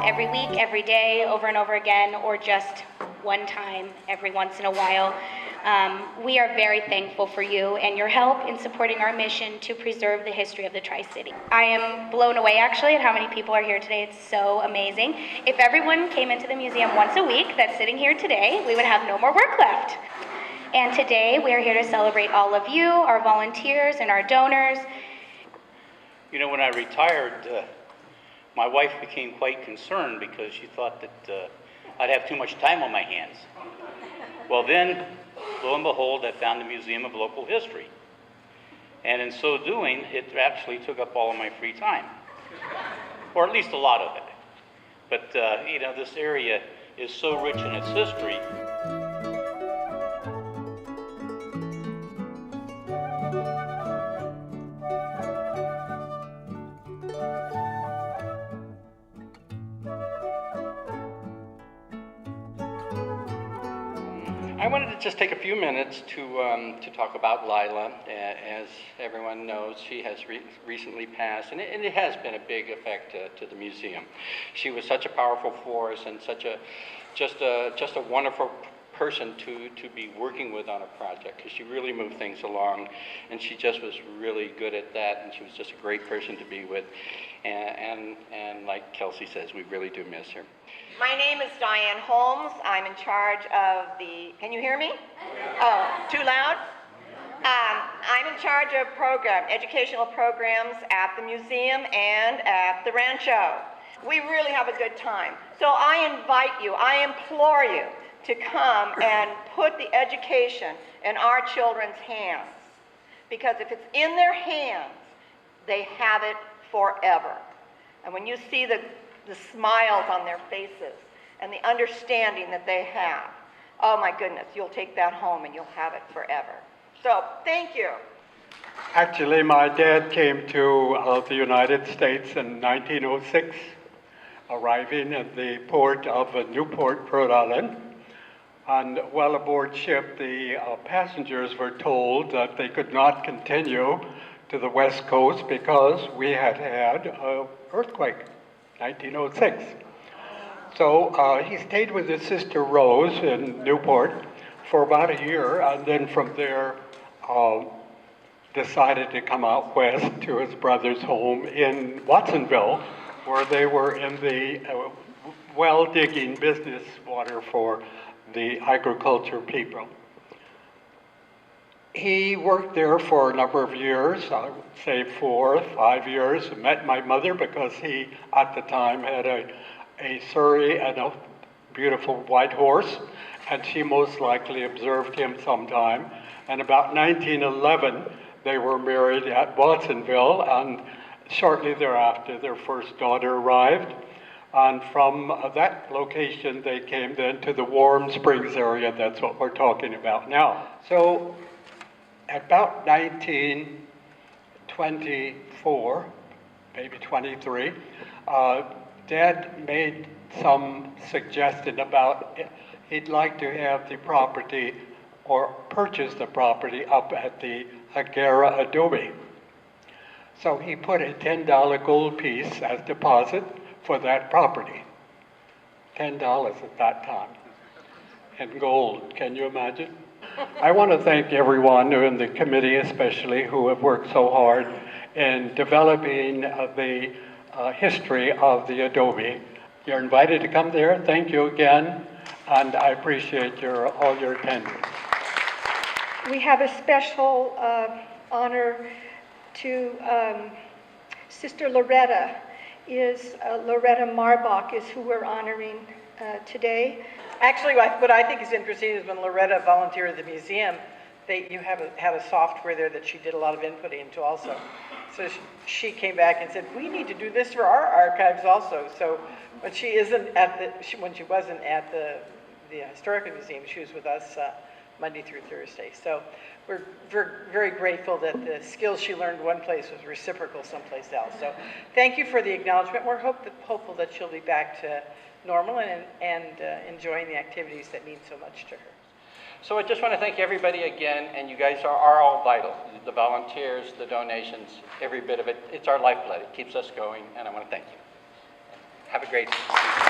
every week, every day, over and over again, or just one time every once in a while. We are very thankful for you and your help in supporting our mission to preserve the history of the Tri-City. I am blown away, actually, at how many people are here today. It's so amazing. If everyone came into the museum once a week that's sitting here today, we would have no more work left. And today, we are here to celebrate all of you, our volunteers and our donors. You know, when I retired, my wife became quite concerned because she thought that I'd have too much time on my hands. Well then, lo and behold, I found the Museum of Local History. And in so doing, it actually took up all of my free time. Or at least a lot of it. But, you know, this area is so rich in its history. I wanted to just take a few minutes to talk about Lila. As everyone knows, she has recently passed, and it has been a big effect to the museum. She was such a powerful force and such a just a wonderful person to be working with on a project, because she really moved things along, and she just was really good at that, and she was just a great person to be with. And like Kelsey says, we really do miss her. My name is Diane Holmes. I'm in charge of the, can you hear me? Oh, too loud? I'm in charge of educational programs at the museum and at the Rancho. We really have a good time. So I invite you, I implore you to come and put the education in our children's hands. Because if it's in their hands, they have it forever. And when you see the smiles on their faces and the understanding that they have, oh my goodness, you'll take that home and you'll have it forever. So, thank you. Actually, my dad came to the United States in 1906, arriving at the port of Newport, Rhode Island. And while aboard ship, the passengers were told that they could not continue to the West Coast because we had had an earthquake. 1906. So he stayed with his sister Rose in Newport for about a year, and then from there decided to come out west to his brother's home in Watsonville, where they were in the well digging business water for the agriculture people. He worked there for a number of years, I would say 4 or 5 years. Met my mother because he, at the time, had a Surrey and a beautiful white horse, and she most likely observed him sometime. And about 1911, they were married at Watsonville, and shortly thereafter, their first daughter arrived. And from that location, they came then to the Warm Springs area. That's what we're talking about now. So, about 1924, maybe 23, Dad made some suggestion about he'd like to have the property or purchase the property up at the Higuera Adobe. So he put a $10 gold piece as deposit for that property. $10 at that time in gold, can you imagine? I want to thank everyone in the committee especially who have worked so hard in developing the history of the Adobe. You're invited to come there. Thank you again, and I appreciate all your attendance. We have a special honor to Sister Loretta. Loretta Marbach is who we're honoring today. Actually, what I think is interesting is when Loretta volunteered at the museum, you have a software there that she did a lot of input into also. So she came back and said, we need to do this for our archives also. So when she wasn't at the Historical Museum, she was with us Monday through Thursday. So we're very grateful that the skills she learned one place was reciprocal someplace else. So thank you for the acknowledgement. We're hopeful that she'll be back to normal and enjoying the activities that mean so much to her. So I just want to thank everybody again, and you guys are all vital. The volunteers, the donations, every bit of it. It's our lifeblood. It keeps us going, and I want to thank you. Have a great